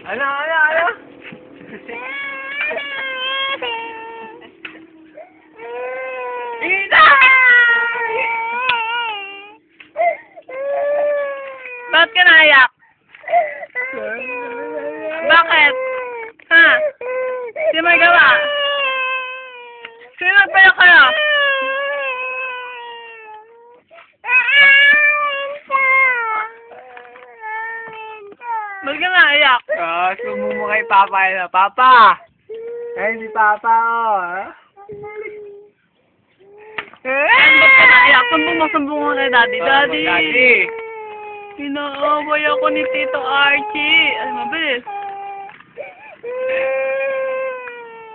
Ano? Ina! Ba't ka naiyak? Bakit? Ha? Sino may gawa? Sino nagpayak kayo? Ba't ka naiyak? Sumumo kay Papa na. Papa! Ay, si Papa, oh. Ha? Ba't ka naiyak? Sumbong mo kay Daddy. Daddy! Daddy! Inaaway ako ni Tito Archie. Ay, mabilis.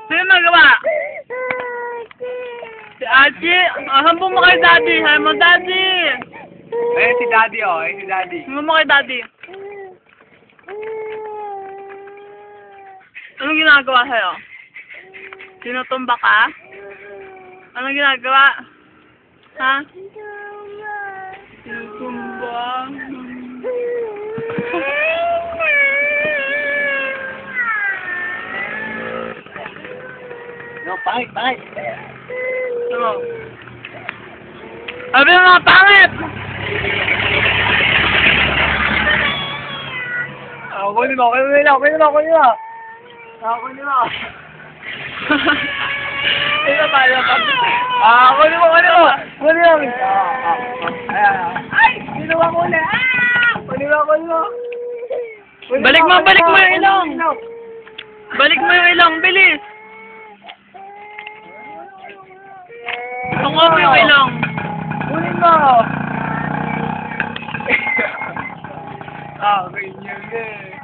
Sino magawa? Si Archie. Sumbong mo kay Daddy. Sabi mo, Daddy! Ayun si Daddy, oh. Ayun si Daddy. Sumbong mo kay Daddy. Anong ginagawa sa'yo? Tinutumba ka? Anong ginagawa? Ha? Tinutumba? No, pangit. Ano? Sabi mo mga pangit! Kunin mo. Kunin mo. Ito tayo. Kunin mo. Ay! Ginawa ko ulit. Kunin mo. Balik mo yung ilong. Balik mo yung ilong, bilis. Tungo mo yung ilong. Kunin mo. Ganyan eh.